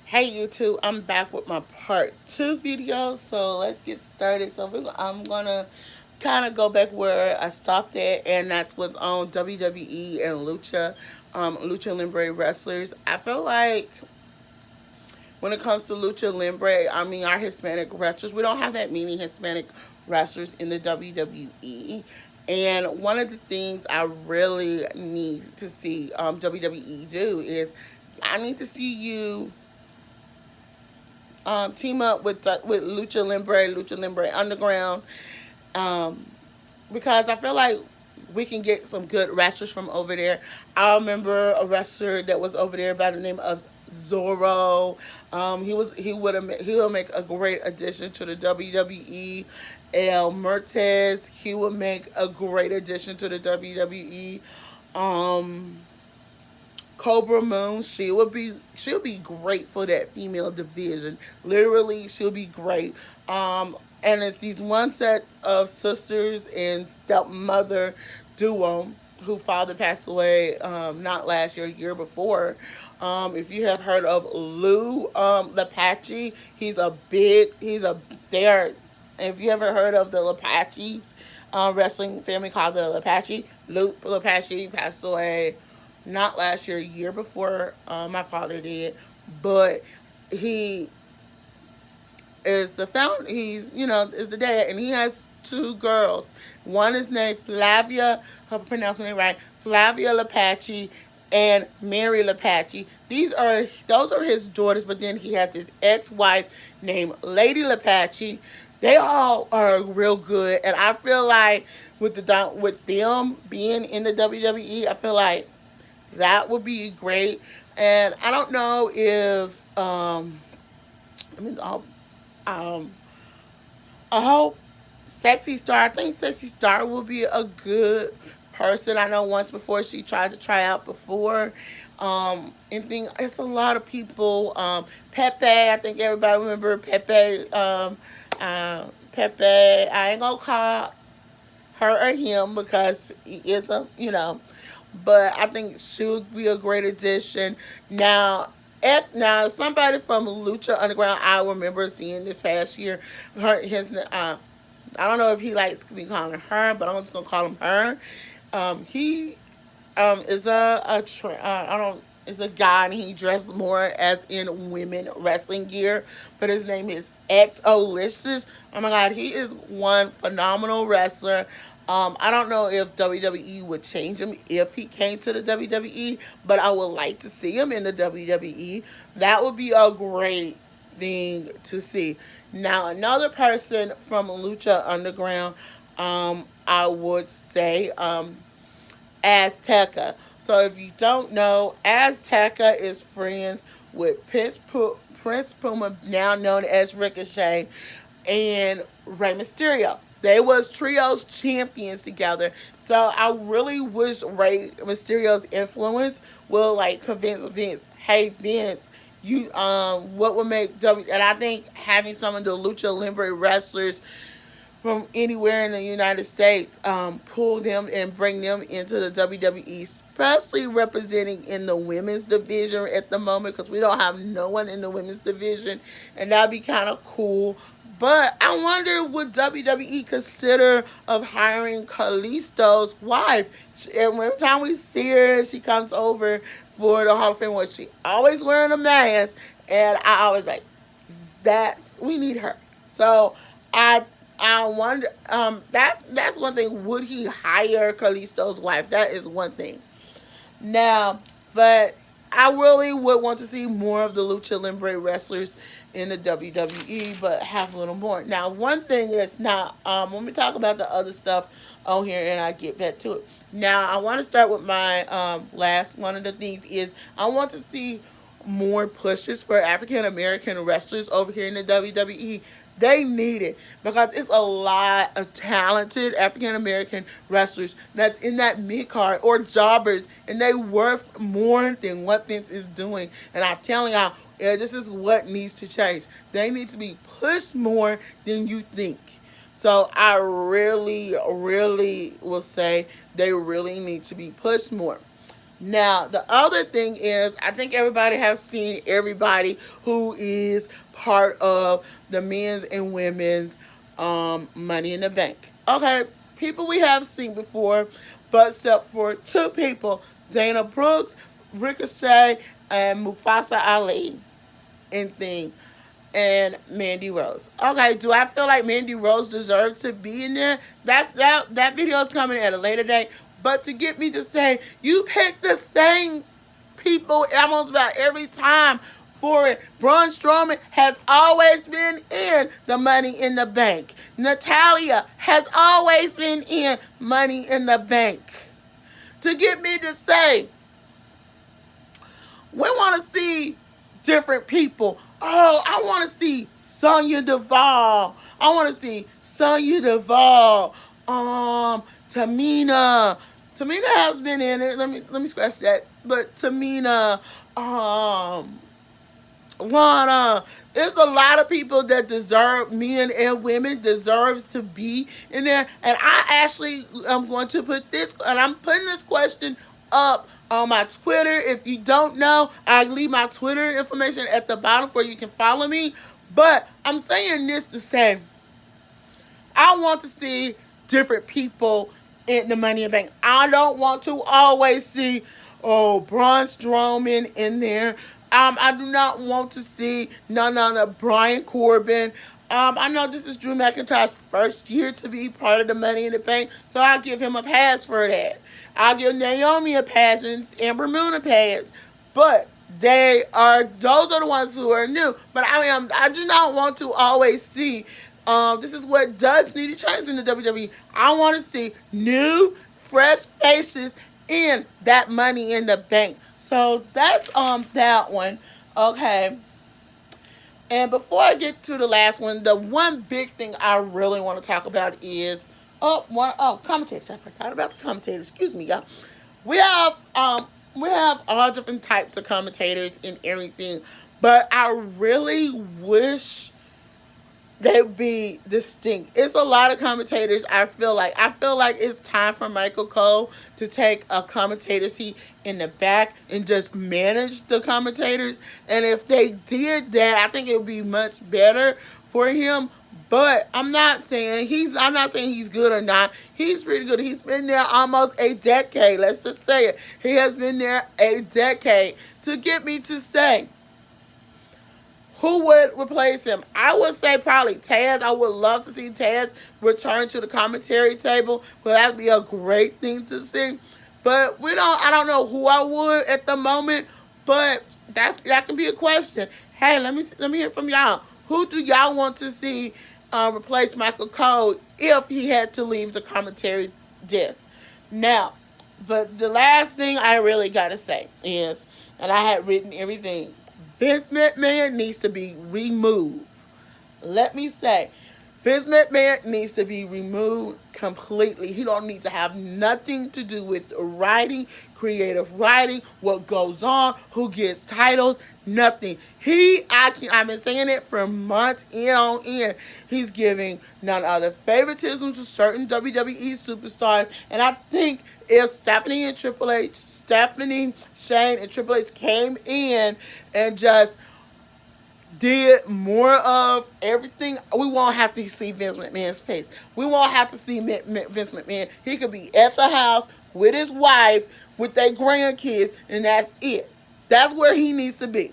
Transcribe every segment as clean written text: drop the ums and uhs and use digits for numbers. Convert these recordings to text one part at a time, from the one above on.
Hey YouTube, I'm back with my part two video. So let's get started. I'm gonna kind of go back where I stopped at, and that's what's on WWE and Lucha Libre wrestlers. I feel like when it comes to Lucha Libre, I mean our Hispanic wrestlers, we don't have that many Hispanic wrestlers in the WWE. And one of the things I really need to see WWE do is I need to see you team up with Lucha Libre Underground, um, because I feel like we can get some good wrestlers from over there. I remember a wrestler that was over there by the name of Zorro. He will make a great addition to the WWE. El Mertes, he would make a great addition to the WWE. Um, Cobra Moon, she'll be great for that female division. Literally, she'll be great. And it's these one set of sisters and stepmother duo who father passed away not last year, year before. If you have heard of Lou Apache, he's a they are. If you ever heard of the Apaches wrestling family called the Apache, Luke Apache passed away not last year, year before my father did, but he is the founder. He's is the dad, and he has two girls. One is named Flavia. Hope I'm pronouncing it right. Flavia Lapache and Mary Lapache. Those are his daughters, but then he has his ex-wife named Lady Lapache. They all are real good, and I feel like with them being in the WWE, I feel like that would be great. And I don't know if I mean um I hope Sexy Star. I think Sexy Star will be a good person. I know once before she tried to try out before. And think it's a lot of people. Pepe, I think everybody remember Pepe. Pepe. I ain't gonna call her or him because he is but I think she would be a great addition. Now somebody from Lucha Underground I remember seeing this past year. I don't know if he likes me calling her, but I'm just gonna call him her. He is I don't is a guy, and he dressed more as in women wrestling gear, but his name is X-Olicious. Oh my god, he is one phenomenal wrestler. I don't know if WWE would change him if he came to the WWE, but I would like to see him in the WWE. That would be a great thing to see. Now, another person from Lucha Underground, I would say Azteca. So if you don't know, Azteca is friends with Prince Puma, now known as Ricochet, and Rey Mysterio. They was trios champions together. So I really wish Rey Mysterio's influence will like convince Vince, hey Vince, you what would make W, and I think having some of the lucha libre wrestlers from anywhere in the United States, pull them and bring them into the WWE, especially representing in the women's division at the moment because we don't have no one in the women's division, and that'd be kind of cool. But I wonder would WWE consider of hiring Kalisto's wife? And every time we see her, she comes over for the Hall of Fame. Was she always wearing a mask? And I always like that's we need her. So I I wonder. That's one thing. Would he hire Kalisto's wife? That is one thing. Now, but I really would want to see more of the Lucha Libre wrestlers in the WWE, but have a little more. Now, one thing that's not when we talk about the other stuff on here, and I get back to it. Now, I want to start with my last one of the things is I want to see more pushes for African American wrestlers over here in the WWE. They need it because it's a lot of talented African American wrestlers that's in that mid card or jobbers, and they worth more than what Vince is doing. And I'm telling y'all, yeah, this is what needs to change. They need to be pushed more than you think. So I really, really will say they really need to be pushed more. Now, the other thing is, I think everybody has seen everybody who is part of the men's and women's Money in the Bank. Okay, people we have seen before, but except for two people, Dana Brooks, Ricochet, and Mufasa Ali in thing, and Mandy Rose. Okay, do I feel like Mandy Rose deserved to be in there? That video is coming at a later date. But to get me to say you pick the same people almost about every time for it. Braun Strowman has always been in the Money in the Bank. Natalia has always been in Money in the Bank. To get me to say we want to see different people. Oh, I want to see Sonya Deville. I want to see Sonya Deville. Tamina. Tamina has been in it. Let me scratch that. But Tamina, Lana. There's a lot of people that deserve, men and women deserves to be in there. And I actually am going to put this, and I'm putting this question up on my Twitter. If you don't know, I leave my Twitter information at the bottom where you can follow me. But I'm saying this to say, I want to see different people in the Money in the Bank. I don't want to always see, Braun Strowman in there. I do not want to see no Brian Corbin. I know this is Drew McIntyre's first year to be part of the Money in the Bank, so I'll give him a pass for that. I'll give Naomi a pass and Amber Moon a pass. But those are the ones who are new. But I do not want to always see, this is what does need to change in the WWE. I want to see new, fresh faces in that Money in the Bank. So that's that one. Okay. And before I get to the last one, the one big thing I really want to talk about is commentators. I forgot about the commentators. Excuse me, y'all. We have all different types of commentators and everything, but I really wish they'd be distinct. It's a lot of commentators. I feel like it's time for Michael Cole to take a commentator seat in the back and just manage the commentators. And if they did that, I think it would be much better for him. But I'm not saying he's good or not. He's pretty good. He's been there almost a decade. Let's just say it. He has been there a decade. To get me to say, who would replace him? I would say probably Taz. I would love to see Taz return to the commentary table. But that'd be a great thing to see. But I don't know who I would at the moment. But that can be a question. Hey, let me hear from y'all. Who do y'all want to see replace Michael Cole if he had to leave the commentary desk? Now, but the last thing I really gotta say is, and I had written everything, Vince McMahon needs to be removed. Let me say, Vince McMahon needs to be removed completely. He don't need to have nothing to do with writing, creative writing, what goes on, who gets titles, nothing. I've been saying it for months on end. He's giving none other favoritism to certain WWE superstars. And I think if Stephanie, Shane, and Triple H came in and just did more of everything, we won't have to see Vince McMahon's face. We won't have to see Vince McMahon. He could be at the house with his wife, with their grandkids, and that's it. That's where he needs to be.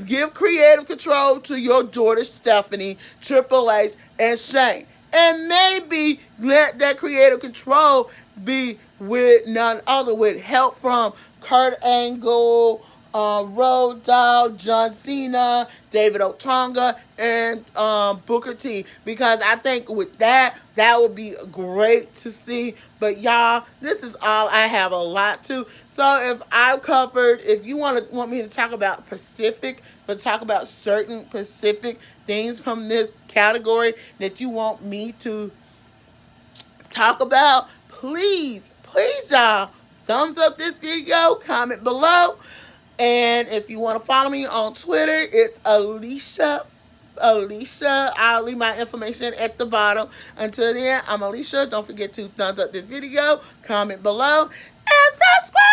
Give creative control to your daughter Stephanie, Triple H, and Shane. And maybe let that creative control be with none other, with help from Kurt Angle, Road Dogg, John Cena, David Otunga, and Booker T. Because I think with that would be great to see. But y'all, this is all I have a lot to. So if you want me to talk about talk about certain specific things from this category that you want me to talk about, please y'all, thumbs up this video, comment below. And if you want to follow me on Twitter, it's Alicia. I'll leave my information at the bottom. Until then, I'm Alicia. Don't forget to thumbs up this video, comment below, and subscribe.